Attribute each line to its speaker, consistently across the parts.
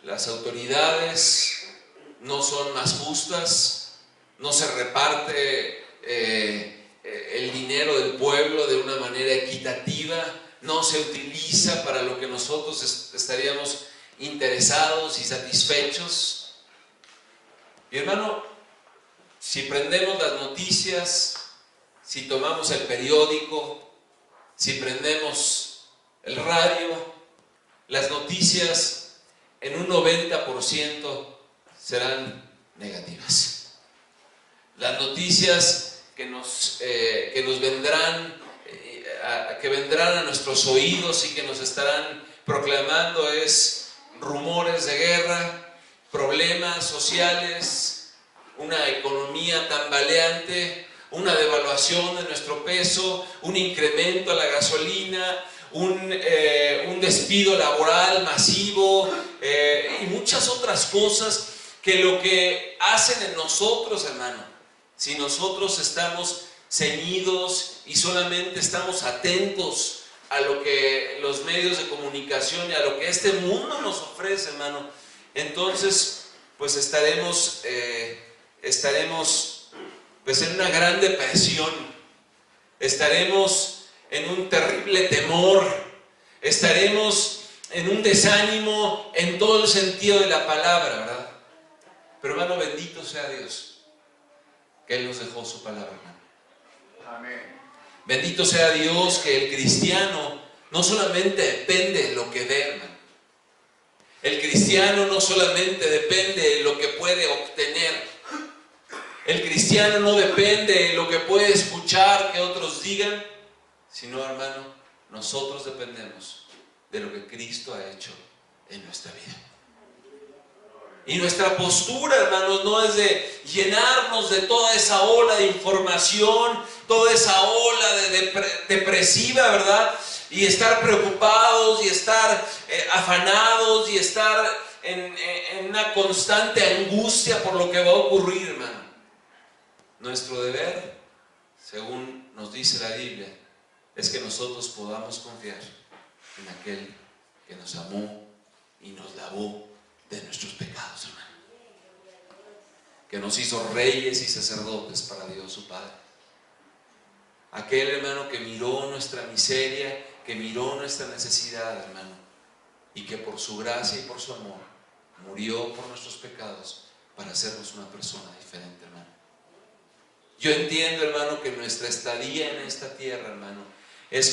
Speaker 1: las autoridades no son más justas, no se reparte el dinero del pueblo de una manera equitativa, no se utiliza para lo que nosotros estaríamos interesados y satisfechos. Y hermano, si prendemos las noticias, si tomamos el periódico, si prendemos el radio, las noticias en un 90% serán negativas. Las noticias que vendrán a nuestros oídos y que nos estarán proclamando es rumores de guerra, problemas sociales, una economía tambaleante, una devaluación de nuestro peso, un incremento a la gasolina, un despido laboral masivo y muchas otras cosas que lo que hacen en nosotros, hermano, si nosotros estamos ceñidos y solamente estamos atentos a lo que los medios de comunicación y a lo que este mundo nos ofrece, hermano, entonces pues estaremos pues en una gran depresión, estaremos en un terrible temor, estaremos en un desánimo en todo el sentido de la palabra, ¿verdad? Pero hermano, bendito sea Dios que Él nos dejó su palabra, hermano.
Speaker 2: Amén.
Speaker 1: Bendito sea Dios que el cristiano no solamente depende de lo que ve, hermano. El cristiano no solamente depende de lo que puede obtener. El cristiano no depende de lo que puede escuchar que otros digan, sino, hermano, nosotros dependemos de lo que Cristo ha hecho en nuestra vida. Y nuestra postura, hermanos, no es de llenarnos de toda esa ola de información, toda esa ola depresiva, ¿verdad? Y estar preocupados y estar afanados y estar en una constante angustia por lo que va a ocurrir, hermano. Nuestro deber, según nos dice la Biblia, es que nosotros podamos confiar en aquel que nos amó y nos lavó de nuestros pecados, hermano. Que nos hizo reyes y sacerdotes para Dios su Padre. Aquel, hermano, que miró nuestra miseria, que miró nuestra necesidad, hermano, y que por su gracia y por su amor murió por nuestros pecados para hacernos una persona diferente, hermano. Yo entiendo, hermano, que nuestra estadía en esta tierra, hermano, es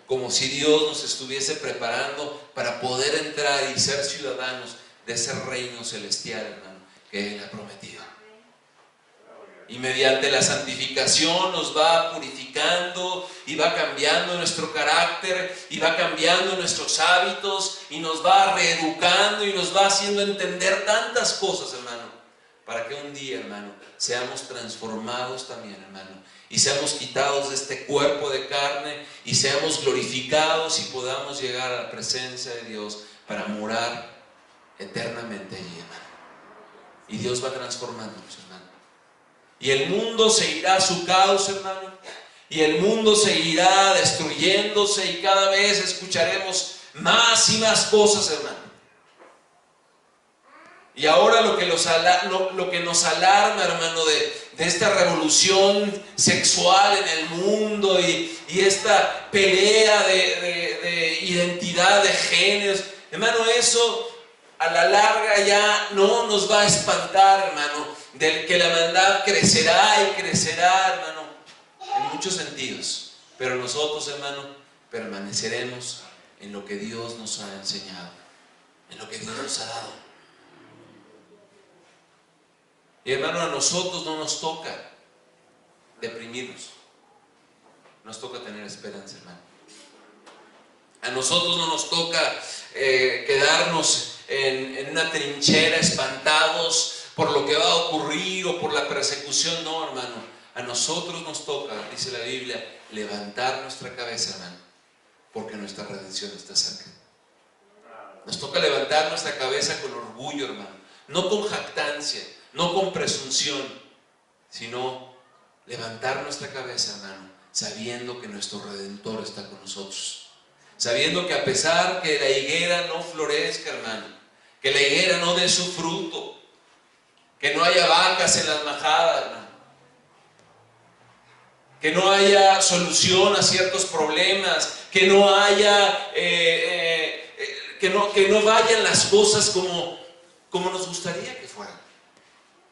Speaker 1: como si Dios nos estuviese preparando para poder entrar y ser ciudadanos de ese reino celestial, hermano, que Él ha prometido. Y mediante la santificación nos va purificando y va cambiando nuestro carácter y va cambiando nuestros hábitos y nos va reeducando y nos va haciendo entender tantas cosas, hermano, para que un día, hermano, seamos transformados también, hermano, y seamos quitados de este cuerpo de carne y seamos glorificados y podamos llegar a la presencia de Dios para morar eternamente allí, hermano. Y Dios va transformándonos, hermano. Y el mundo seguirá a su causa, hermano. Y el mundo seguirá destruyéndose y cada vez escucharemos más y más cosas, hermano. Y ahora lo que nos alarma, hermano, de esta revolución sexual en el mundo y esta pelea de identidad de géneros, hermano, eso a la larga ya no nos va a espantar, hermano, del que la maldad crecerá y crecerá, hermano, en muchos sentidos. Pero nosotros, hermano, permaneceremos en lo que Dios nos ha enseñado, en lo que Dios nos ha dado. Y hermano, a nosotros no nos toca deprimirnos, nos toca tener esperanza, hermano. A nosotros no nos toca quedarnos en una trinchera espantados por lo que va a ocurrir o por la persecución. No, hermano, a nosotros nos toca, dice la Biblia, levantar nuestra cabeza, hermano, porque nuestra redención está cerca. Nos toca levantar nuestra cabeza con orgullo, hermano, no con jactancia, no con presunción, sino levantar nuestra cabeza, hermano, sabiendo que nuestro Redentor está con nosotros, sabiendo que a pesar que la higuera no florezca, hermano, que la higuera no dé su fruto, que no haya vacas en las majadas, hermano, que no haya solución a ciertos problemas, que no haya, que no vayan las cosas como nos gustaría que fueran.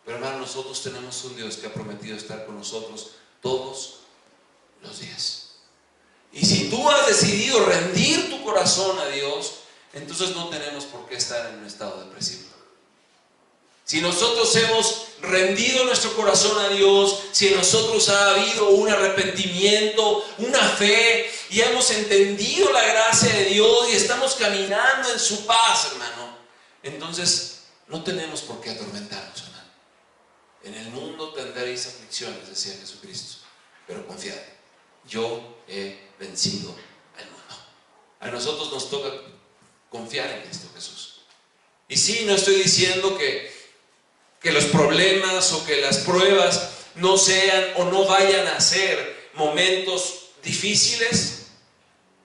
Speaker 1: Pero hermano, nosotros tenemos un Dios que ha prometido estar con nosotros todos los días. Y si tú has decidido rendir tu corazón a Dios, entonces no tenemos por qué estar en un estado depresivo. Si nosotros hemos rendido nuestro corazón a Dios, si en nosotros ha habido un arrepentimiento, una fe, y hemos entendido la gracia de Dios y estamos caminando en su paz, hermano, entonces no tenemos por qué atormentarnos, hermano. En el mundo tendréis aflicciones, decía Jesucristo, pero confiad, yo he vencido al mundo. A nosotros nos toca confiar en Cristo Jesús. Y sí, no estoy diciendo que los problemas o que las pruebas no sean o no vayan a ser momentos difíciles,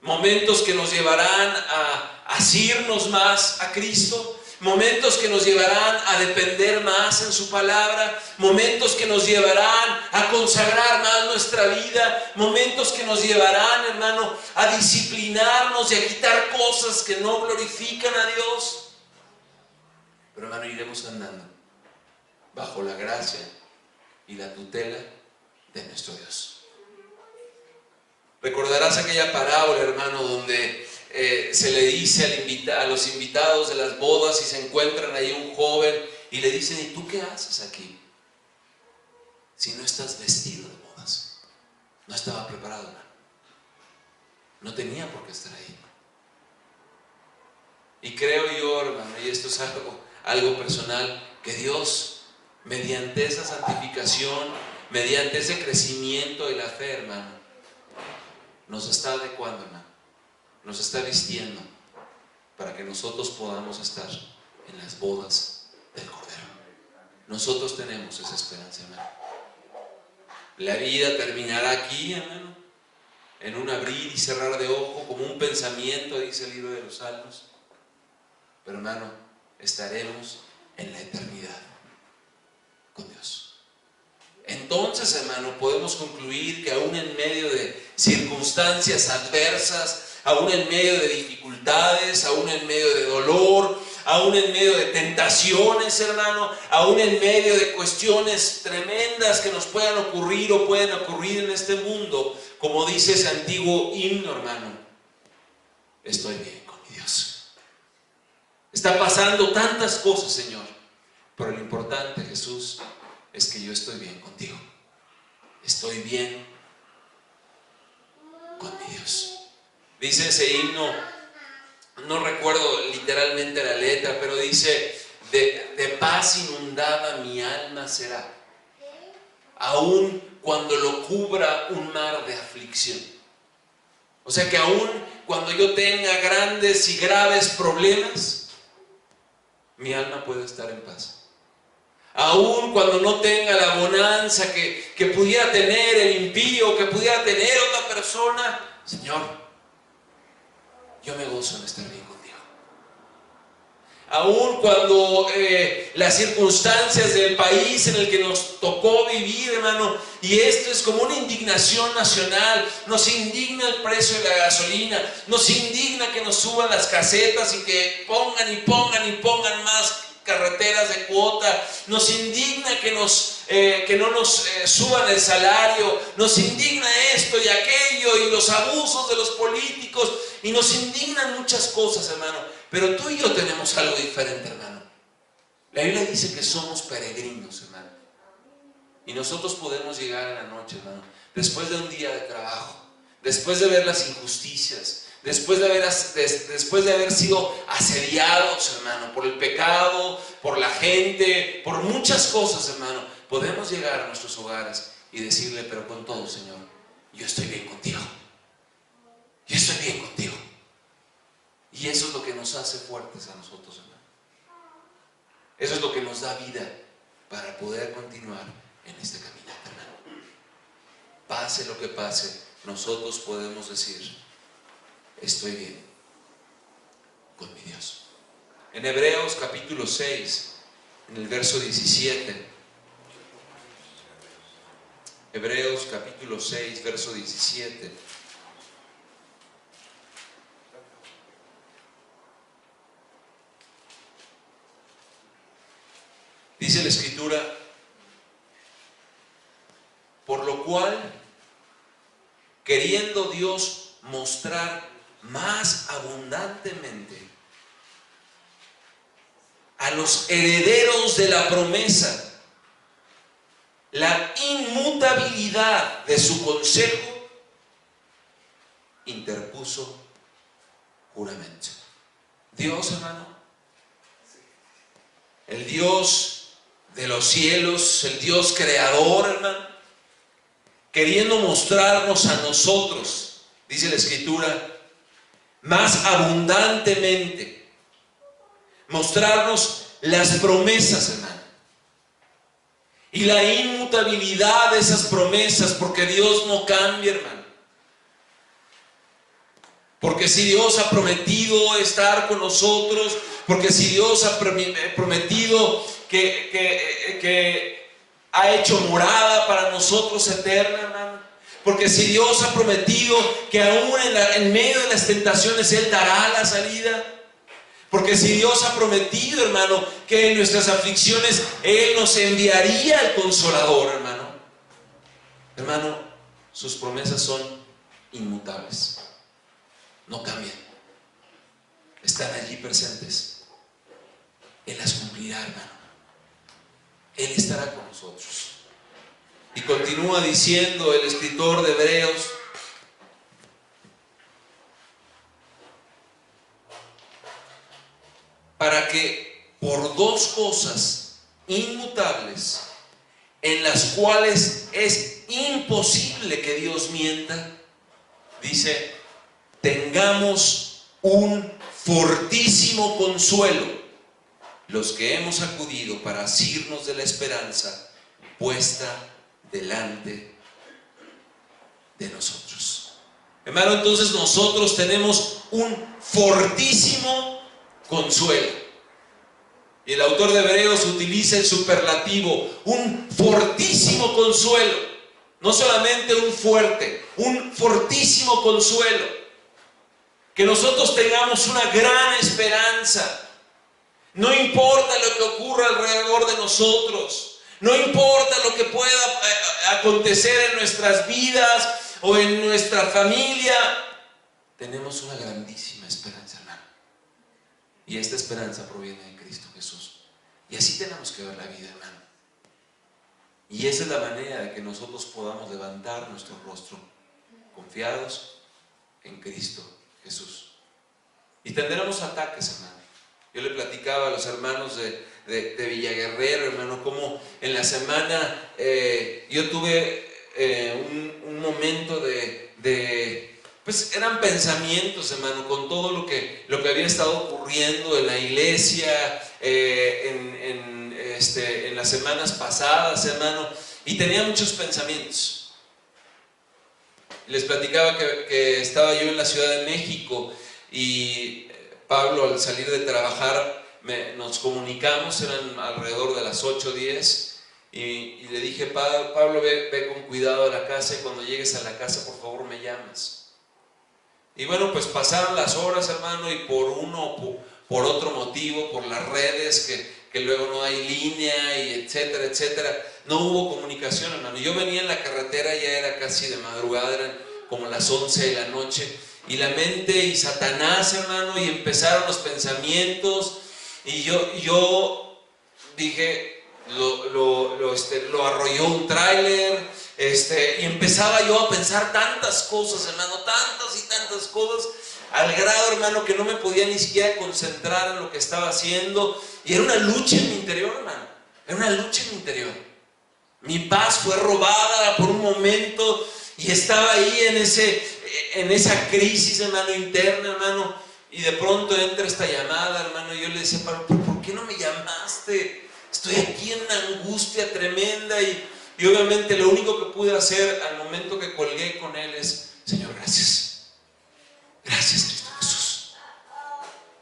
Speaker 1: momentos que nos llevarán a asirnos más a Cristo, momentos que nos llevarán a depender más en su palabra, momentos que nos llevarán a consagrar más nuestra vida, momentos que nos llevarán, hermano, a disciplinarnos y a quitar cosas que no glorifican a Dios. Pero hermano, iremos andando bajo la gracia y la tutela de nuestro Dios. Recordarás aquella parábola, hermano, donde se le dice a los invitados de las bodas y se encuentran ahí un joven y le dicen: ¿y tú qué haces aquí? Si no estás vestido de bodas. No estaba preparado, hermano. No tenía por qué estar ahí. Y creo yo, hermano, y esto es algo personal, que Dios, mediante esa santificación, mediante ese crecimiento de la fe, hermano, nos está adecuando, hermano, nos está vistiendo para que nosotros podamos estar en las bodas del Cordero. Nosotros tenemos esa esperanza, hermano. La vida terminará aquí, hermano, en un abrir y cerrar de ojo, como un pensamiento, dice el libro de los Salmos. Pero hermano, estaremos en la eternidad con Dios. Entonces, hermano, podemos concluir que aún en medio de circunstancias adversas, aún en medio de dificultades, aún en medio de dolor, aún en medio de tentaciones, hermano, aún en medio de cuestiones tremendas que nos puedan ocurrir o pueden ocurrir en este mundo, como dice ese antiguo himno, hermano, estoy bien con mi Dios. Está pasando tantas cosas, Señor, pero lo importante, Jesús, es que yo estoy bien contigo. Estoy bien con mi Dios. Dice ese himno, no recuerdo literalmente la letra, pero dice: de paz inundada mi alma será, aun cuando lo cubra un mar de aflicción. O sea que aun cuando yo tenga grandes y graves problemas, mi alma puede estar en paz. Aún cuando no tenga la bonanza que pudiera tener el impío, que pudiera tener otra persona, Señor, yo me gozo en estar bien contigo. Aún cuando las circunstancias del país en el que nos tocó vivir, hermano, y esto es como una indignación nacional, nos indigna el precio de la gasolina, nos indigna que nos suban las casetas y que pongan más carreteras de cuota, nos indigna que no nos suban el salario, nos indigna esto y aquello y los abusos de los políticos, y nos indignan muchas cosas, hermano, pero tú y yo tenemos algo diferente, hermano. La Biblia dice que somos peregrinos, hermano, y nosotros podemos llegar en la noche, hermano, después de un día de trabajo, después de ver las injusticias, después de haber sido asediados, hermano, por el pecado, por la gente, por muchas cosas, hermano, podemos llegar a nuestros hogares y decirle: pero con todo, Señor, yo estoy bien contigo. Yo estoy bien contigo. Y eso es lo que nos hace fuertes a nosotros, hermano. Eso es lo que nos da vida para poder continuar en este caminata, hermano. Pase lo que pase, nosotros podemos decir: estoy bien con mi Dios. En Hebreos capítulo 6, en el verso 17. Hebreos capítulo 6, verso 17. Dice la Escritura: por lo cual, queriendo Dios mostrar más abundantemente a los herederos de la promesa la inmutabilidad de su consejo, interpuso juramento. Dios, hermano, el Dios de los cielos, el Dios creador, hermano, queriendo mostrarnos a nosotros, dice la Escritura, más abundantemente, mostrarnos las promesas, hermano, y la inmutabilidad de esas promesas, porque Dios no cambia, hermano. Porque si Dios ha prometido estar con nosotros, porque si Dios ha prometido que ha hecho morada para nosotros eterna, hermano, porque si Dios ha prometido que aún en medio de las tentaciones Él dará la salida, porque si Dios ha prometido, hermano, que en nuestras aflicciones Él nos enviaría el Consolador, hermano. Hermano, sus promesas son inmutables, no cambian, están allí presentes. Él las cumplirá, hermano. Él estará con nosotros. Y continúa diciendo el escritor de Hebreos: para que por dos cosas inmutables, en las cuales es imposible que Dios mienta, dice, tengamos un fortísimo consuelo los que hemos acudido para asirnos de la esperanza puesta delante de nosotros. Hermano, entonces nosotros tenemos un fortísimo consuelo. Y el autor de Hebreos utiliza el superlativo, un fortísimo consuelo. No solamente un fuerte, un fortísimo consuelo. Que nosotros tengamos una gran esperanza. No importa lo que ocurra alrededor de nosotros, no importa lo que pueda acontecer en nuestras vidas o en nuestra familia, tenemos una grandísima esperanza, hermano. Y esta esperanza proviene de Cristo Jesús. Y así tenemos que ver la vida, hermano. Y esa es la manera de que nosotros podamos levantar nuestro rostro confiados en Cristo Jesús. Y tendremos ataques, hermano. Yo le platicaba a los hermanos de Villaguerrero, hermano, como en la semana yo tuve un momento pues eran pensamientos, hermano, con todo lo que había estado ocurriendo en la iglesia, en las semanas pasadas, hermano, y tenía muchos pensamientos. Les platicaba que estaba yo en la Ciudad de México y Pablo, al salir de trabajar, nos comunicamos, eran alrededor de las 8 o 10, y le dije: Pablo, ve con cuidado a la casa, y cuando llegues a la casa, por favor, me llamas. Y bueno, pues pasaron las horas, hermano, y por uno o por otro motivo, por las redes, que luego no hay línea, y etcétera, etcétera, no hubo comunicación, hermano. Yo venía en la carretera, ya era casi de madrugada, eran como las 11 de la noche, y la mente y Satanás, hermano, y empezaron los pensamientos, y yo dije, lo arrolló un tráiler, y empezaba yo a pensar tantas cosas, hermano, tantas y tantas cosas, al grado, hermano, que no me podía ni siquiera concentrar en lo que estaba haciendo, y era una lucha en mi interior, hermano, era una lucha en mi interior. Mi paz fue robada por un momento, y estaba ahí en esa crisis, hermano, interna, hermano, y de pronto entra esta llamada, hermano, y yo le decía: Pablo, ¿por qué no me llamaste? Estoy aquí en una angustia tremenda, y obviamente lo único que pude hacer al momento que colgué con él es: Señor, gracias, gracias, Cristo Jesús,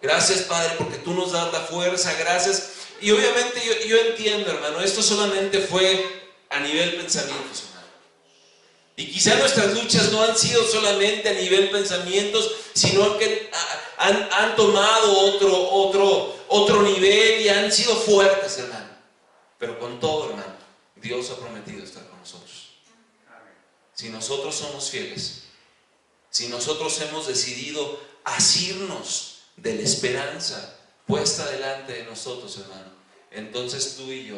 Speaker 1: Gracias, Padre, porque tú nos das la fuerza. Gracias. Y obviamente yo entiendo, hermano, esto solamente fue a nivel pensamientos, hermano. Y quizá nuestras luchas no han sido solamente a nivel pensamientos, sino que han tomado otro nivel y han sido fuertes, hermano. Pero con todo, hermano, Dios ha prometido estar con nosotros. Si nosotros somos fieles, si nosotros hemos decidido asirnos de la esperanza puesta delante de nosotros, hermano, entonces tú y yo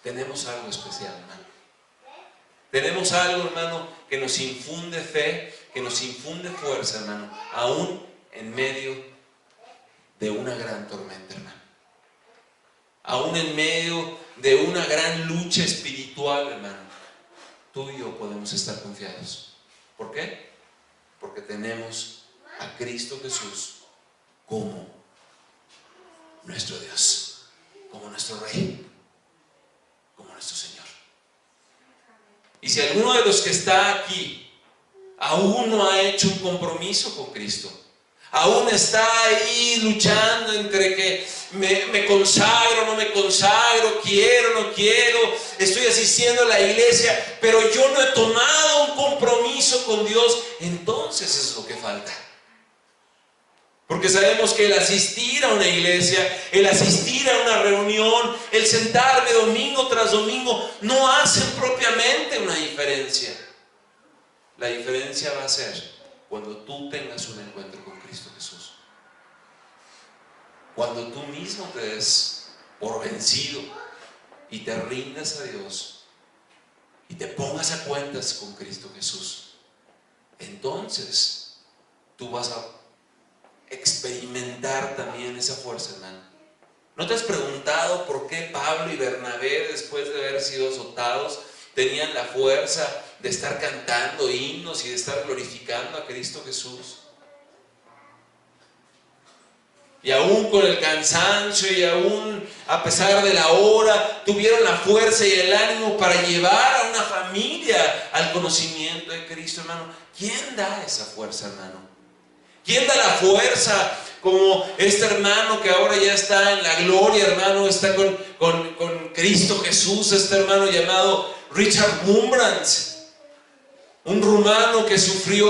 Speaker 1: tenemos algo especial, hermano. Tenemos algo, hermano, que nos infunde fe, que nos infunde fuerza, hermano, aún en medio de una gran tormenta, hermano. Aún en medio de una gran lucha espiritual, hermano, tú y yo podemos estar confiados. ¿Por qué? Porque tenemos a Cristo Jesús como nuestro Dios, como nuestro Rey, como nuestro Señor. Y si alguno de los que está aquí aún no ha hecho un compromiso con Cristo, aún está ahí luchando entre que me consagro, no me consagro, quiero, no quiero, estoy asistiendo a la iglesia, pero yo no he tomado un compromiso con Dios, entonces es lo que falta. Porque sabemos que el asistir a una iglesia, el asistir a una reunión, el sentarme domingo tras domingo, no hacen propiamente una diferencia. La diferencia va a ser cuando tú tengas un encuentro con Cristo Jesús. Cuando tú mismo te des por vencido y te rindas a Dios y te pongas a cuentas con Cristo Jesús, entonces tú vas a experimentar también esa fuerza, hermano. ¿No te has preguntado por qué Pablo y Bernabé, después de haber sido azotados, tenían la fuerza de estar cantando himnos y de estar glorificando a Cristo Jesús? Y aún con el cansancio y aún a pesar de la hora, tuvieron la fuerza y el ánimo para llevar a una familia al conocimiento de Cristo, hermano. ¿Quién da esa fuerza, hermano? ¿Quién da la fuerza como este hermano que ahora ya está en la gloria, hermano? Está con Cristo Jesús, este hermano llamado Richard Wurmbrand, un rumano que sufrió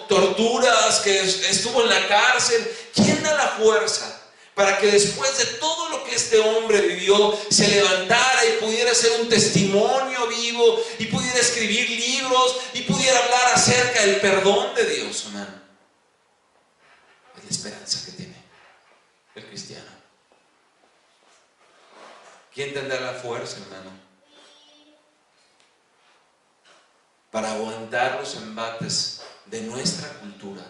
Speaker 1: torturas, que estuvo en la cárcel. ¿Quién da la fuerza para que después de todo lo que este hombre vivió, se levantara y pudiera ser un testimonio vivo y pudiera escribir libros y pudiera hablar acerca del perdón de Dios, hermano? La esperanza que tiene el cristiano. ¿Quién tendrá la fuerza, hermano, para aguantar los embates de nuestra cultura,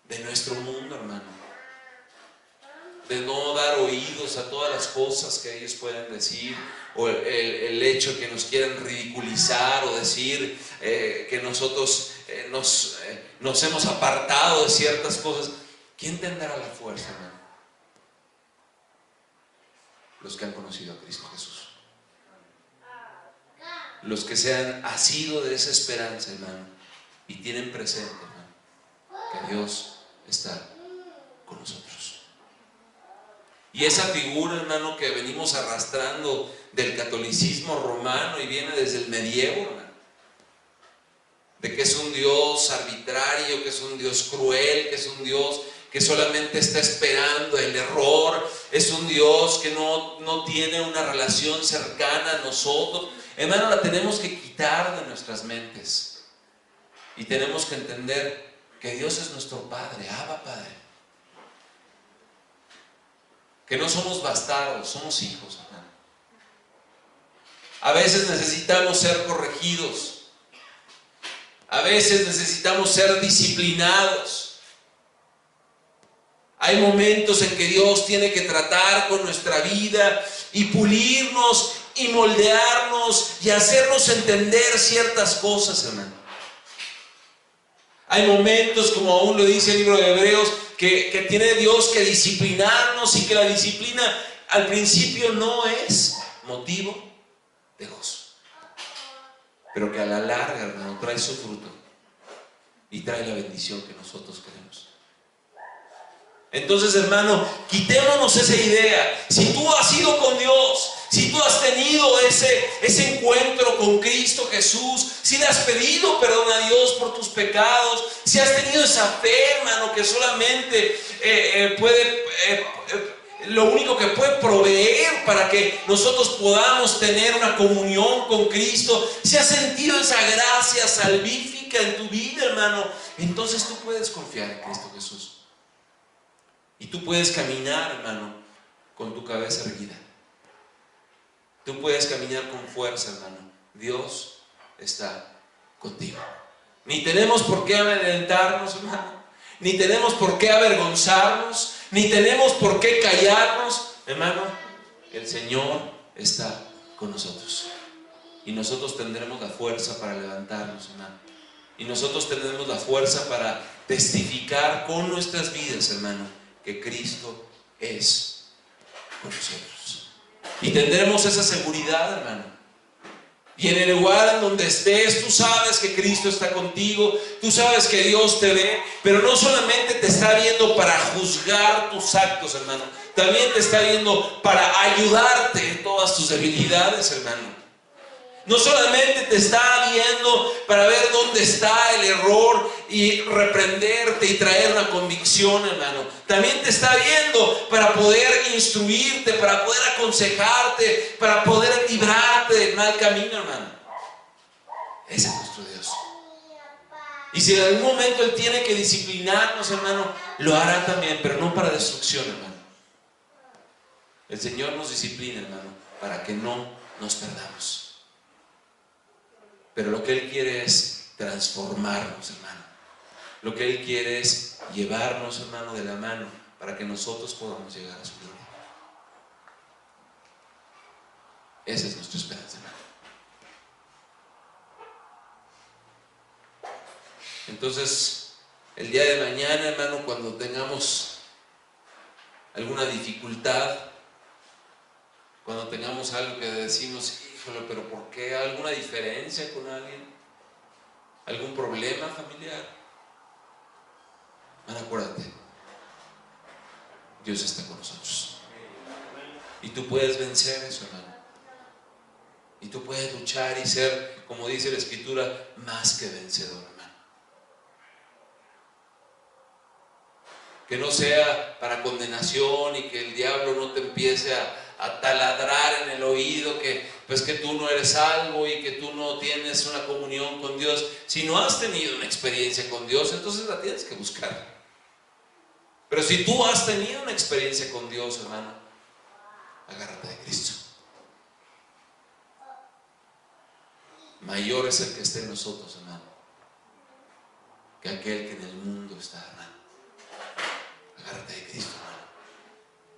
Speaker 1: de nuestro mundo, hermano? De no dar oídos a todas las cosas que ellos pueden decir, o el hecho que nos quieran ridiculizar o decir que nosotros nos hemos apartado de ciertas cosas. ¿Quién tendrá la fuerza, hermano? Los que han conocido a Cristo Jesús, los que se han asido de esa esperanza, hermano, y tienen presente, hermano, que Dios está con nosotros. Y esa figura, hermano, que venimos arrastrando del catolicismo romano y viene desde el medievo, hermano, de que es un Dios arbitrario, que es un Dios cruel, que es un Dios que solamente está esperando el error, es un Dios que no tiene una relación cercana a nosotros. Hermano, la tenemos que quitar de nuestras mentes y tenemos que entender que Dios es nuestro Padre, Abba Padre. Que no somos bastardos, somos hijos, hermano. A veces necesitamos ser corregidos. A veces necesitamos ser disciplinados. Hay momentos en que Dios tiene que tratar con nuestra vida y pulirnos y moldearnos y hacernos entender ciertas cosas, hermano. Hay momentos, como aún lo dice el libro de Hebreos, que tiene Dios que disciplinarnos y que la disciplina al principio no es motivo de gozo, pero que a la larga, hermano, trae su fruto y trae la bendición que nosotros queremos. Entonces, hermano, quitémonos esa idea. Si tú has ido con Dios, si tú has tenido ese encuentro con Cristo Jesús, si le has pedido perdón a Dios por tus pecados, si has tenido esa fe, hermano, que solamente lo único que puede proveer para que nosotros podamos tener una comunión con Cristo, si has sentido esa gracia salvífica en tu vida, hermano, entonces tú puedes confiar en Cristo Jesús. Y tú puedes caminar, hermano, con tu cabeza erguida. Tú puedes caminar con fuerza, hermano. Dios está contigo. Ni tenemos por qué amedrentarnos, hermano. Ni tenemos por qué avergonzarnos. Ni tenemos por qué callarnos, hermano. El Señor está con nosotros. Y nosotros tendremos la fuerza para levantarnos, hermano. Y nosotros tendremos la fuerza para testificar con nuestras vidas, hermano, que Cristo es con nosotros. Y tendremos esa seguridad, hermano. Y en el lugar en donde estés, tú sabes que Cristo está contigo, tú sabes que Dios te ve, pero no solamente te está viendo para juzgar tus actos, hermano, también te está viendo para ayudarte en todas tus debilidades, hermano. No solamente te está viendo para ver dónde está el error y reprenderte y traer una convicción, hermano. También te está viendo para poder instruirte, para poder aconsejarte, para poder librarte del mal camino, hermano. Ese es nuestro Dios. Y si en algún momento Él tiene que disciplinarnos, hermano, lo hará también, pero no para destrucción, hermano. El Señor nos disciplina, hermano, para que no nos perdamos. Pero lo que Él quiere es transformarnos, hermano. Lo que Él quiere es llevarnos, hermano, de la mano para que nosotros podamos llegar a su gloria. Esa es nuestra esperanza, hermano. Entonces, el día de mañana, hermano, cuando tengamos alguna dificultad, cuando tengamos algo que decimos, híjole, pero ¿por qué? ¿Alguna diferencia con alguien? ¿Algún problema familiar? Hermano, acuérdate, Dios está con nosotros. Y tú puedes vencer eso, hermano. Y tú puedes luchar y ser, como dice la Escritura, más que vencedor, hermano. Que no sea para condenación y que el diablo no te empiece a taladrar en el oído que pues que tú no eres salvo y que tú no tienes una comunión con Dios. Si no has tenido una experiencia con Dios, entonces la tienes que buscar. Pero si tú has tenido una experiencia con Dios, hermano, agárrate de Cristo. Mayor es el que está en nosotros, hermano, que aquel que en el mundo está, hermano. Agárrate de Cristo, hermano.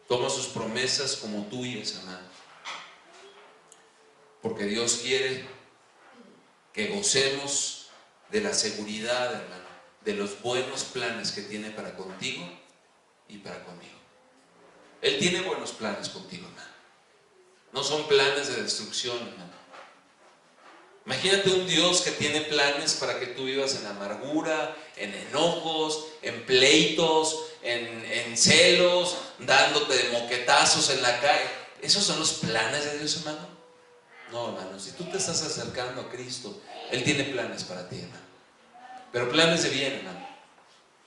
Speaker 1: Toma sus promesas como tuyas, hermano. Porque Dios quiere que gocemos de la seguridad, hermano, de los buenos planes que tiene para contigo y para conmigo. Él tiene buenos planes contigo, hermano. No son planes de destrucción, hermano. Imagínate un Dios que tiene planes para que tú vivas en amargura, en enojos, en pleitos, en celos, dándote de moquetazos en la calle. ¿Esos son los planes de Dios, hermano? No, hermano, si tú te estás acercando a Cristo, Él tiene planes para ti, hermano. Pero planes de bien, hermano.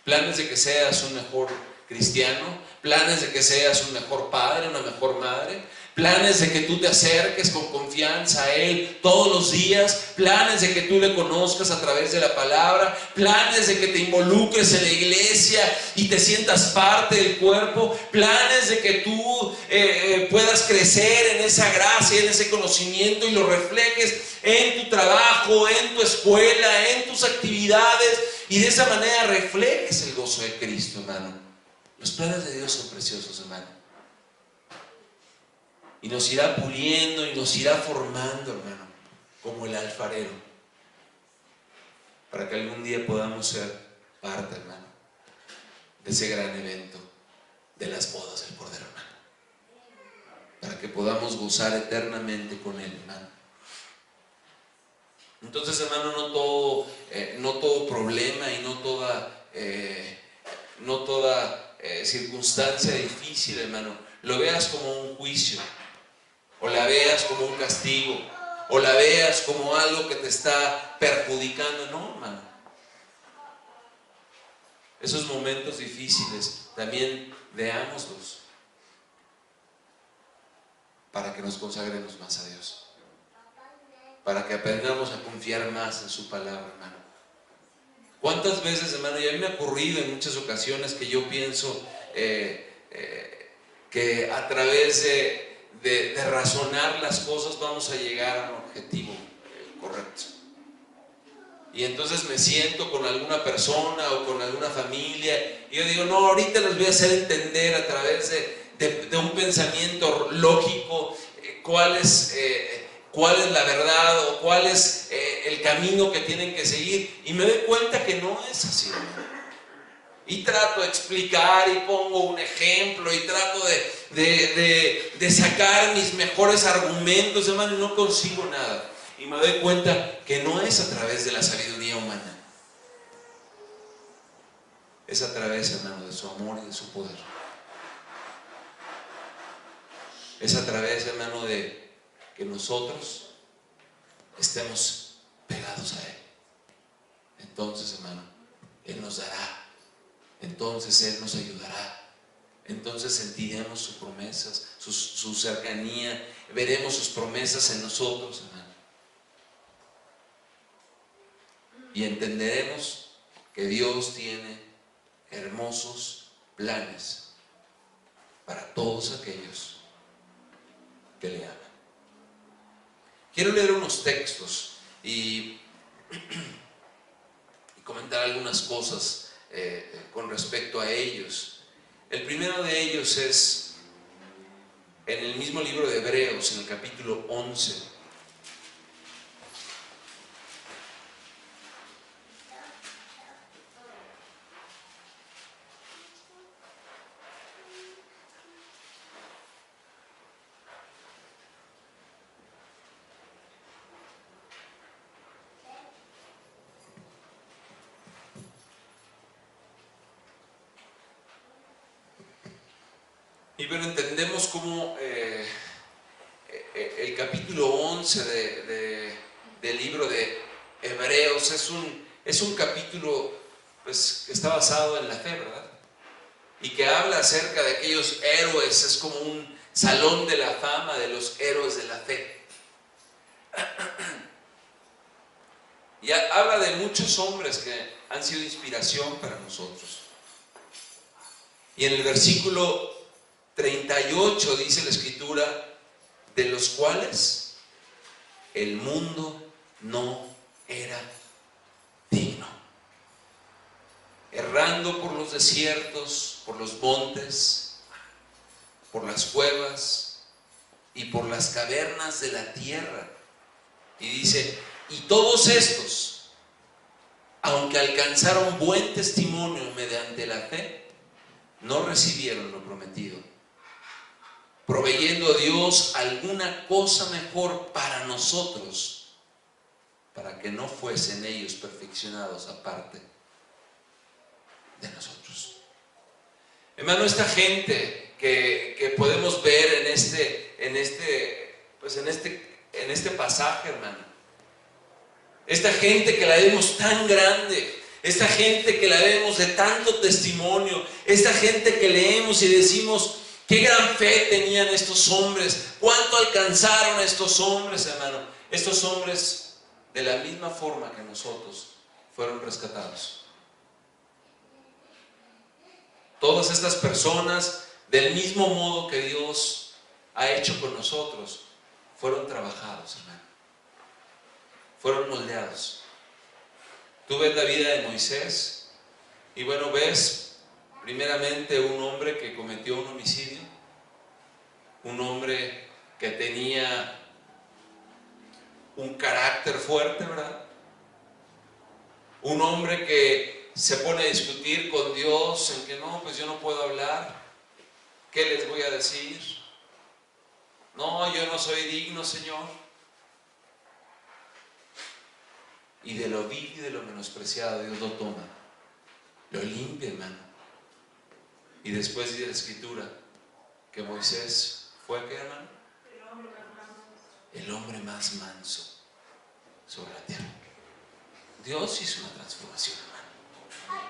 Speaker 1: Planes de que seas un mejor cristiano, planes de que seas un mejor padre, una mejor madre, planes de que tú te acerques con confianza a Él todos los días, planes de que tú le conozcas a través de la palabra, planes de que te involucres en la iglesia y te sientas parte del cuerpo, planes de que tú puedas crecer en esa gracia, en ese conocimiento y lo reflejes en tu trabajo, en tu escuela, en tus actividades, y de esa manera reflejes el gozo de Cristo, hermano. Los planes de Dios son preciosos, hermano. Y nos irá puliendo y nos irá formando, hermano, como el alfarero, para que algún día podamos ser parte, hermano, de ese gran evento de las bodas del Cordero, hermano, para que podamos gozar eternamente con Él, hermano. Entonces, hermano, no todo problema y no toda circunstancia difícil, hermano, lo veas como un juicio, o la veas como un castigo, o la veas como algo que te está perjudicando. No, hermano. Esos momentos difíciles también veámoslos para que nos consagremos más a Dios, para que aprendamos a confiar más en su palabra, hermano. ¿Cuántas veces, hermano? Y a mí me ha ocurrido en muchas ocasiones que yo pienso que a través de razonar las cosas vamos a llegar a un objetivo correcto. Y entonces me siento con alguna persona o con alguna familia y yo digo, no, ahorita les voy a hacer entender a través de un pensamiento lógico cuál es la verdad o cuál es el camino que tienen que seguir, y me doy cuenta que no es así, hermano. Y trato de explicar y pongo un ejemplo y trato de sacar mis mejores argumentos, hermano, y no consigo nada. Y me doy cuenta que no es a través de la sabiduría humana, es a través, hermano, de su amor y de su poder. Es a través, hermano, de que nosotros estemos pegados a Él. Entonces, hermano, Él nos dará. Entonces Él nos ayudará. Entonces sentiremos sus promesas, su cercanía. Veremos sus promesas en nosotros, hermano. Y entenderemos que Dios tiene hermosos planes para todos aquellos que le aman. Quiero leer unos textos y comentar algunas cosas con respecto a ellos. El primero de ellos es en el mismo libro de Hebreos, en el capítulo 11. Y bueno, entendemos cómo el capítulo 11 del libro de Hebreos es un capítulo, pues, que está basado en la fe, ¿verdad? Y que habla acerca de aquellos héroes, es como un salón de la fama de los héroes de la fe. Y habla de muchos hombres que han sido inspiración para nosotros. Y en el versículo 38 dice la Escritura, de los cuales el mundo no era digno, errando por los desiertos, por los montes, por las cuevas y por las cavernas de la tierra. Y dice, y todos estos, aunque alcanzaron buen testimonio mediante la fe, no recibieron lo prometido, proveyendo a Dios alguna cosa mejor para nosotros, para que no fuesen ellos perfeccionados aparte de nosotros. Hermano, esta gente que podemos ver en este pasaje, hermano, esta gente que la vemos tan grande, esta gente que la vemos de tanto testimonio, esta gente que leemos y decimos, qué gran fe tenían estos hombres, cuánto alcanzaron estos hombres, hermano. Estos hombres, de la misma forma que nosotros, fueron rescatados. Todas estas personas, del mismo modo que Dios ha hecho con nosotros, fueron trabajados, hermano. Fueron moldeados. Tú ves la vida de Moisés y bueno, ves primeramente un hombre que cometió un homicidio, un hombre que tenía un carácter fuerte, ¿verdad? Un hombre que se pone a discutir con Dios en que no, pues yo no puedo hablar, ¿qué les voy a decir? No, yo no soy digno, Señor. Y de lo vil y de lo menospreciado Dios lo toma, lo limpia, hermano, Y después dice la Escritura que Moisés fue, ¿qué, hermano? El hombre más manso sobre la tierra. Dios hizo una transformación, hermano.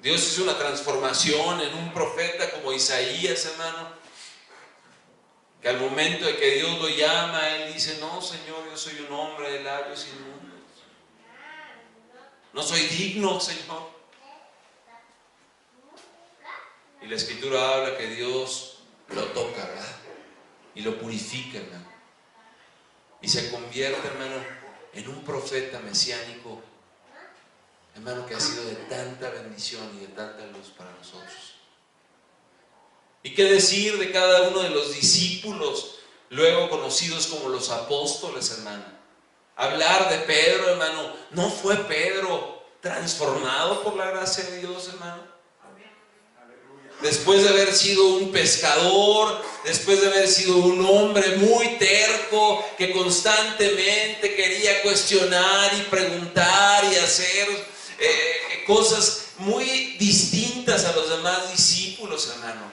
Speaker 1: Dios hizo una transformación en un profeta como Isaías, hermano, que al momento de que Dios lo llama, él dice: no, Señor, yo soy un hombre de labios inmundos, no soy digno, Señor. Y la Escritura habla que Dios lo toca, ¿verdad? Y lo purifica, hermano, y se convierte, hermano, en un profeta mesiánico, hermano, que ha sido de tanta bendición y de tanta luz para nosotros. ¿Y qué decir de cada uno de los discípulos, luego conocidos como los apóstoles, hermano? Hablar de Pedro, hermano. ¿No fue Pedro transformado por la gracia de Dios, hermano? Después de haber sido un pescador, después de haber sido un hombre muy terco, que constantemente quería cuestionar y preguntar y hacer cosas muy distintas a los demás discípulos, hermano.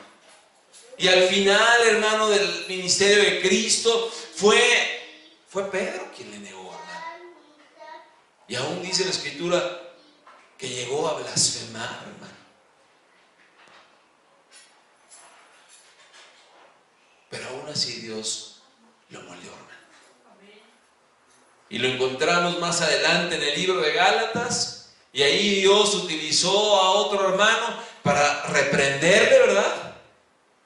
Speaker 1: Y al final, hermano, del ministerio de Cristo, fue Pedro quien le negó, hermano. Y aún dice la Escritura que llegó a blasfemar, hermano. Pero aún así Dios lo moldeó, hermano. Y lo encontramos más adelante en el libro de Gálatas. Y ahí Dios utilizó a otro hermano para reprenderle, ¿verdad?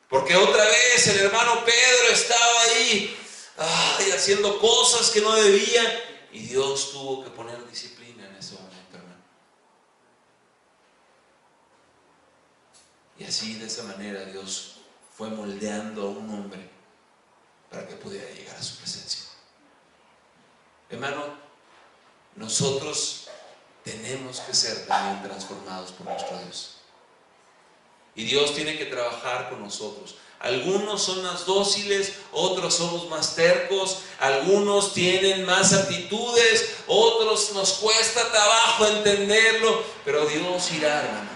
Speaker 1: Porque otra vez el hermano Pedro estaba ahí haciendo cosas que no debía. Y Dios tuvo que poner disciplina en ese momento, hermano. Y así, de esa manera, Dios fue moldeando a un hombre para que pudiera llegar a su presencia. Hermano, nosotros tenemos que ser también transformados por nuestro Dios. Y Dios tiene que trabajar con nosotros. Algunos son más dóciles, otros somos más tercos, algunos tienen más aptitudes, otros nos cuesta trabajo entenderlo, pero Dios irá, hermano,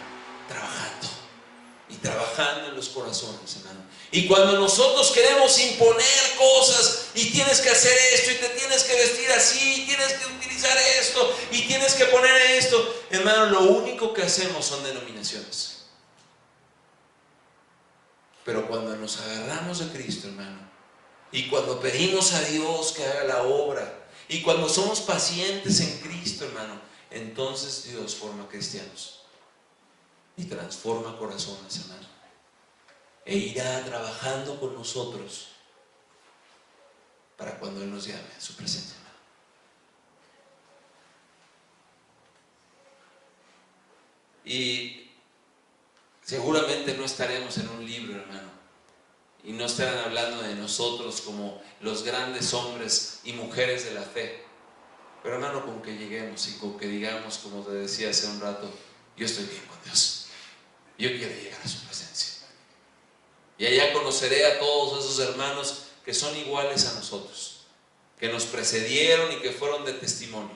Speaker 1: trabajando en los corazones, hermano. Y cuando nosotros queremos imponer cosas, y tienes que hacer esto, y te tienes que vestir así, y tienes que utilizar esto, y tienes que poner esto, hermano, lo único que hacemos son denominaciones. Pero cuando nos agarramos de Cristo, hermano, y cuando pedimos a Dios que haga la obra, y cuando somos pacientes en Cristo, hermano, entonces Dios forma cristianos y transforma corazones, hermano, e irá trabajando con nosotros para cuando Él nos llame a su presencia, hermano. Y seguramente no estaremos en un libro, hermano, y no estarán hablando de nosotros como los grandes hombres y mujeres de la fe, pero, hermano, con que lleguemos y con que digamos, como te decía hace un rato: yo estoy bien con Dios, yo quiero llegar a su presencia, y allá conoceré a todos esos hermanos que son iguales a nosotros, que nos precedieron y que fueron de testimonio,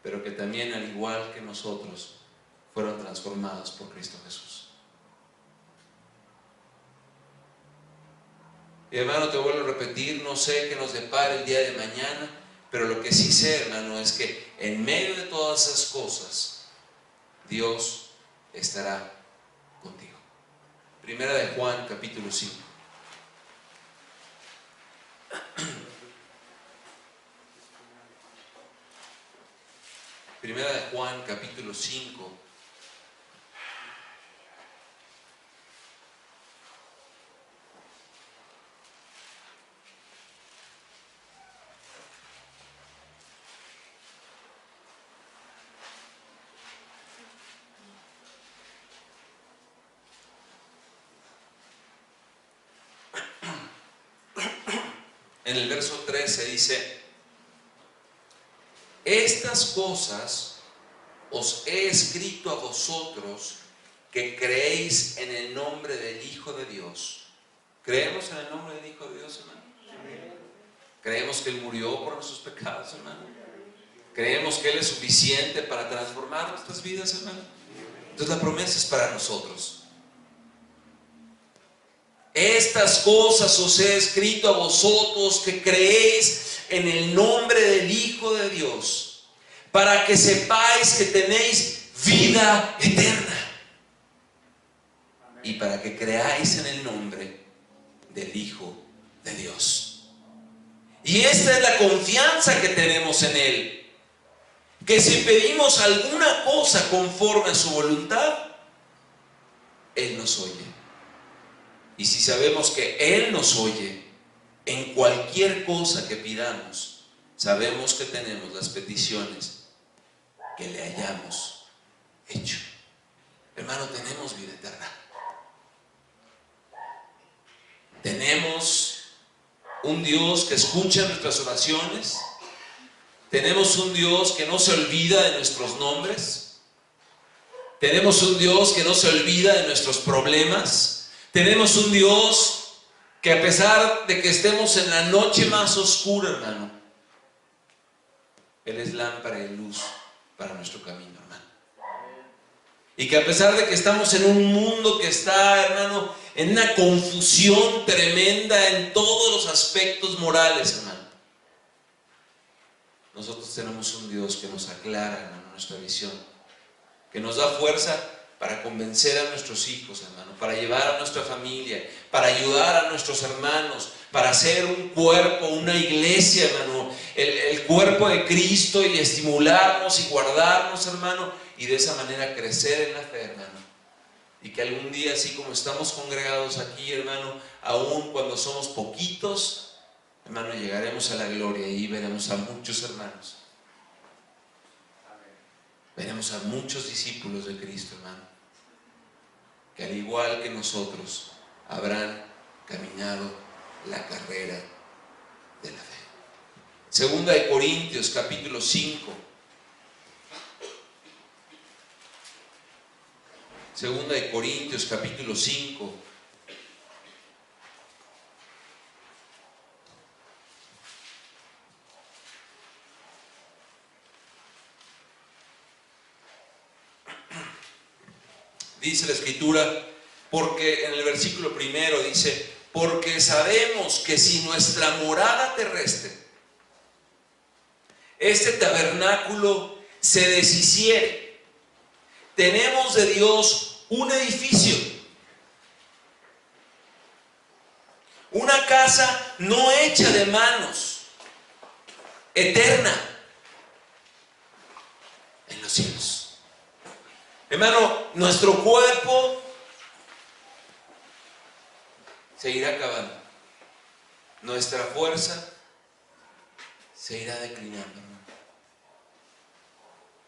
Speaker 1: pero que también, al igual que nosotros, fueron transformados por Cristo Jesús. Y, hermano, te vuelvo a repetir, no sé qué nos depara el día de mañana, pero lo que sí sé, hermano, es que en medio de todas esas cosas, Dios estará contigo. Primera de Juan, capítulo 5. Primera de Juan, capítulo 5. En el verso 13 dice: estas cosas os he escrito a vosotros que creéis en el nombre del Hijo de Dios. ¿Creemos en el nombre del Hijo de Dios, hermano? ¿Creemos que Él murió por nuestros pecados, hermano? ¿Creemos que Él es suficiente para transformar nuestras vidas, hermano? Entonces la promesa es para nosotros. Estas cosas os he escrito a vosotros que creéis en el nombre del Hijo de Dios, para que sepáis que tenéis vida eterna. Y para que creáis en el nombre del Hijo de Dios. Y esta es la confianza que tenemos en Él, que si pedimos alguna cosa conforme a su voluntad, Él nos oye. Y si sabemos que Él nos oye en cualquier cosa que pidamos, sabemos que tenemos las peticiones que le hayamos hecho. Hermano, tenemos vida eterna. Tenemos un Dios que escucha nuestras oraciones. Tenemos un Dios que no se olvida de nuestros nombres. Tenemos un Dios que no se olvida de nuestros problemas. Tenemos un Dios que, a pesar de que estemos en la noche más oscura, hermano, Él es lámpara y luz para nuestro camino, hermano. Y que a pesar de que estamos en un mundo que está, hermano, en una confusión tremenda en todos los aspectos morales, hermano, nosotros tenemos un Dios que nos aclara, hermano, nuestra visión, que nos da fuerza para convencer a nuestros hijos, hermano, para llevar a nuestra familia, para ayudar a nuestros hermanos, para hacer un cuerpo, una iglesia, hermano, el cuerpo de Cristo, y estimularnos y guardarnos, hermano, y de esa manera crecer en la fe, hermano. Y que algún día, así como estamos congregados aquí, hermano, aún cuando somos poquitos, hermano, llegaremos a la gloria y veremos a muchos hermanos. Veremos a muchos discípulos de Cristo, hermano, que al igual que nosotros habrán caminado la carrera de la fe. Segunda de Corintios, capítulo 5. Segunda de Corintios, capítulo 5. Dice la Escritura, porque en el versículo primero dice: porque sabemos que si nuestra morada terrestre, este tabernáculo, se deshiciere, tenemos de Dios un edificio, una casa no hecha de manos, eterna en los cielos. Hermano, nuestro cuerpo se irá acabando, nuestra fuerza se irá declinando, hermano.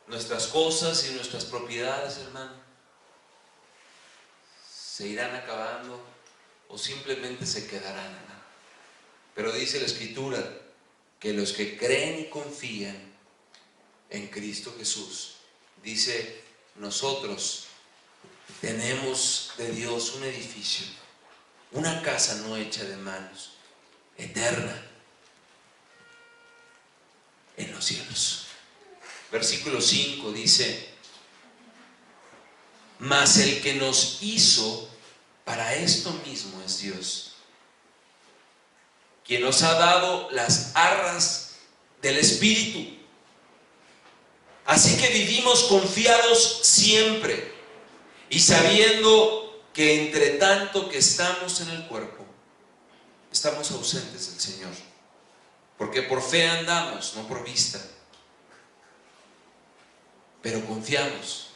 Speaker 1: Nuestras cosas y nuestras propiedades, hermano, se irán acabando o simplemente se quedarán, hermano. Pero dice la Escritura que los que creen y confían en Cristo Jesús, dice: nosotros tenemos de Dios un edificio, una casa no hecha de manos, eterna en los cielos. Versículo 5 dice: mas el que nos hizo para esto mismo es Dios, quien nos ha dado las arras del Espíritu. Así que vivimos confiados siempre, y sabiendo que entre tanto que estamos en el cuerpo, estamos ausentes del Señor, porque por fe andamos, no por vista. Pero confiamos,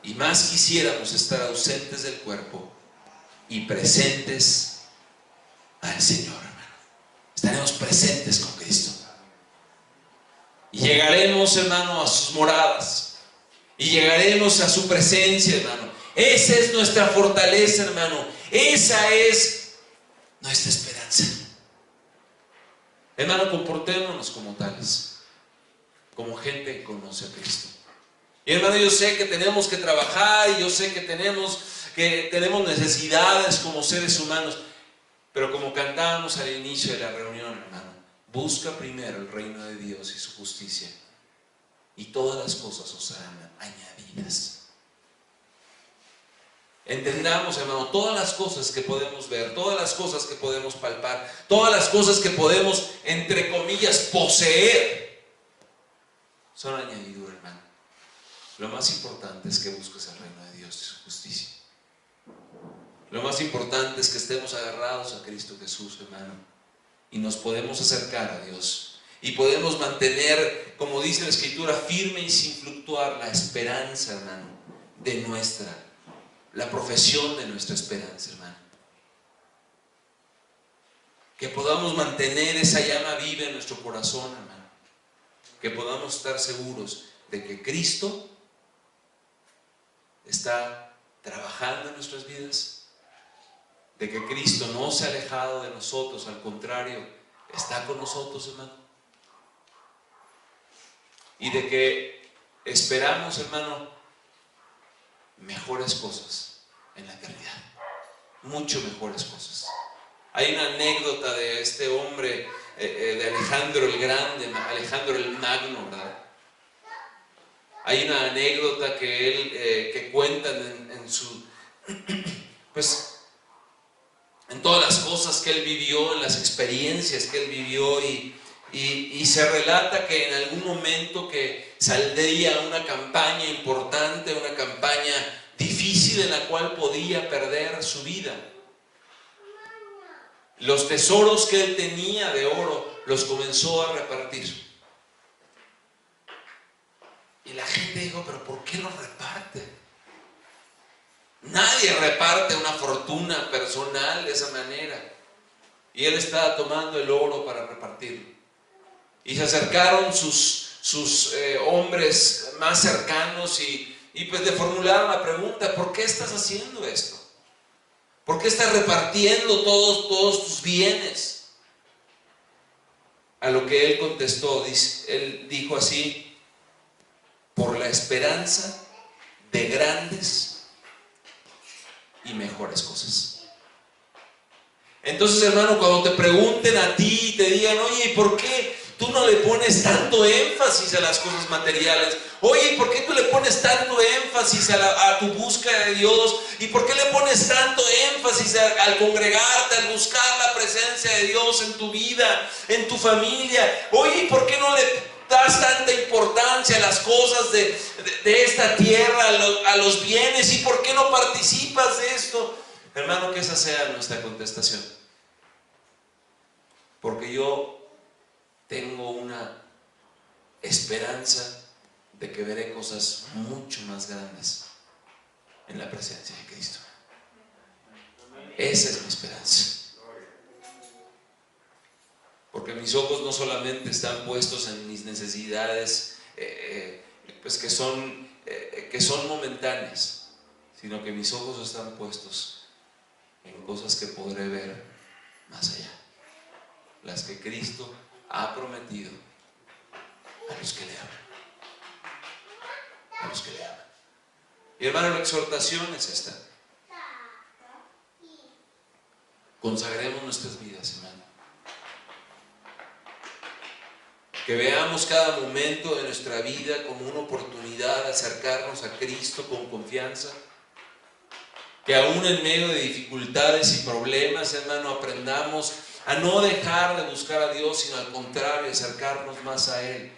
Speaker 1: y más quisiéramos estar ausentes del cuerpo y presentes al Señor, hermano. Estaremos presentes con Cristo. Y llegaremos, hermano, a sus moradas. Y llegaremos a su presencia, hermano. Esa es nuestra fortaleza, hermano. Esa es nuestra esperanza. Hermano, comportémonos como tales, como gente que conoce a Cristo. Y hermano, yo sé que tenemos que trabajar, y yo sé que tenemos necesidades como seres humanos. Pero como cantábamos al inicio de la reunión, hermano, busca primero el reino de Dios y su justicia, y todas las cosas os serán añadidas. entendamos, hermano, todas las cosas que podemos ver, todas las cosas que podemos palpar, todas las cosas que podemos, entre comillas, poseer, son añadidura, hermano. Lo más importante es que busques el reino de Dios y su justicia. Lo más importante es que estemos agarrados a Cristo Jesús, hermano, y nos podemos acercar a Dios y podemos mantener, como dice la Escritura, firme y sin fluctuar la esperanza, hermano, de la profesión de nuestra esperanza, hermano. Que podamos mantener esa llama viva en nuestro corazón, hermano. Que podamos estar seguros de que Cristo está trabajando en nuestras vidas, de que Cristo no se ha alejado de nosotros, al contrario, está con nosotros, hermano. Y de que esperamos, hermano, mejores cosas en la eternidad, mucho mejores cosas. Hay una anécdota de este hombre, de Alejandro el Grande, Alejandro el Magno, ¿verdad? Hay una anécdota que cuentan en su, pues, en todas las cosas que él vivió, en las experiencias que él vivió, y se relata que en algún momento que saldría una campaña importante, una campaña difícil en la cual podía perder su vida. Los tesoros que él tenía de oro los comenzó a repartir. Y la gente dijo, pero ¿por qué los reparte? Nadie reparte una fortuna personal de esa manera. Y él estaba tomando el oro para repartirlo. Y se acercaron sus hombres más cercanos y pues le formularon la pregunta, ¿por qué estás haciendo esto? ¿Por qué estás repartiendo todos tus bienes? A lo que él contestó, él dijo así: por la esperanza de grandes y mejores cosas. Entonces, hermano, cuando te pregunten a ti y te digan, oye, ¿y por qué tú no le pones tanto énfasis a las cosas materiales? Oye, ¿y por qué tú le pones tanto énfasis a tu búsqueda de Dios? ¿Y por qué le pones tanto énfasis al congregarte, al buscar la presencia de Dios en tu vida, en tu familia? Oye, ¿y por qué no le das tanta importancia a las cosas de esta tierra, a los bienes? ¿Y por qué no participas de esto? Hermano, que esa sea nuestra contestación. Porque yo tengo una esperanza de que veré cosas mucho más grandes en la presencia de Cristo. Esa es mi esperanza. Porque mis ojos no solamente están puestos en mis necesidades, pues que son momentáneas, sino que mis ojos están puestos en cosas que podré ver más allá, las que Cristo ha prometido a los que le aman, a los que le aman. Y hermano, la exhortación es esta: consagremos nuestras vidas, hermano. Que veamos cada momento de nuestra vida como una oportunidad de acercarnos a Cristo con confianza. Que aún en medio de dificultades y problemas, hermano, aprendamos a no dejar de buscar a Dios, sino al contrario, acercarnos más a Él,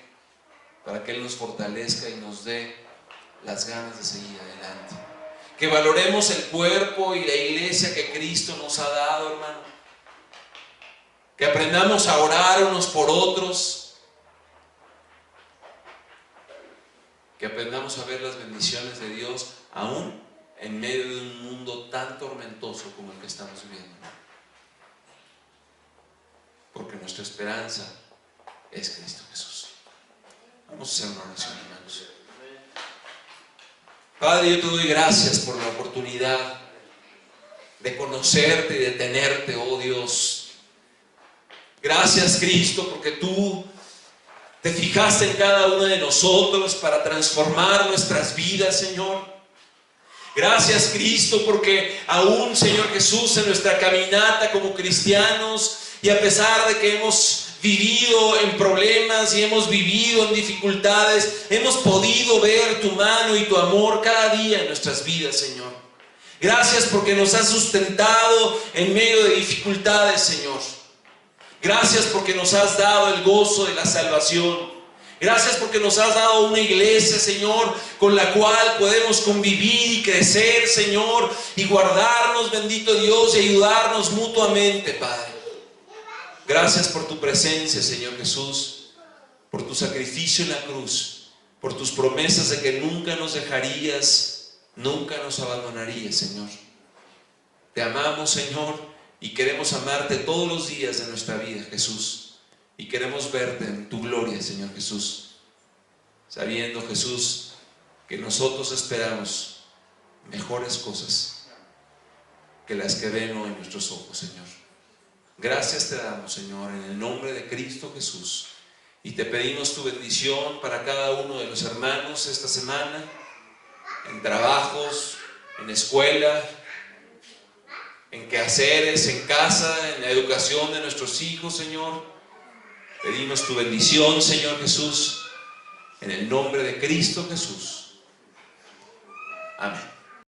Speaker 1: para que Él nos fortalezca y nos dé las ganas de seguir adelante. Que valoremos el cuerpo y la iglesia que Cristo nos ha dado, hermano. Que aprendamos a orar unos por otros. Que aprendamos a ver las bendiciones de Dios aún en medio de un mundo tan tormentoso como el que estamos viviendo. Porque nuestra esperanza es Cristo Jesús. Vamos a hacer una oración, hermanos. Padre, yo te doy gracias por la oportunidad de conocerte y de tenerte, oh Dios. Gracias, Cristo, porque tú te fijaste en cada uno de nosotros para transformar nuestras vidas, Señor. Gracias, Cristo, porque aún, Señor Jesús, en nuestra caminata como cristianos, y a pesar de que hemos vivido en problemas y hemos vivido en dificultades, hemos podido ver tu mano y tu amor cada día en nuestras vidas, Señor. Gracias porque nos has sustentado en medio de dificultades, Señor. Gracias porque nos has dado el gozo de la salvación. Gracias porque nos has dado una iglesia, Señor, con la cual podemos convivir y crecer, Señor, y guardarnos, bendito Dios, y ayudarnos mutuamente, Padre. Gracias por tu presencia, Señor Jesús, por tu sacrificio en la cruz, por tus promesas de que nunca nos dejarías, nunca nos abandonarías, Señor. Te amamos, Señor, y queremos amarte todos los días de nuestra vida, Jesús. Y queremos verte en tu gloria, Señor Jesús, sabiendo, Jesús, que nosotros esperamos mejores cosas que las que ven hoy nuestros ojos, Señor. Gracias te damos, Señor, en el nombre de Cristo Jesús. Y te pedimos tu bendición para cada uno de los hermanos esta semana, en trabajos, en escuela, en quehaceres, en casa, en la educación de nuestros hijos, Señor. Pedimos tu bendición, Señor Jesús, en el nombre de Cristo Jesús. Amén.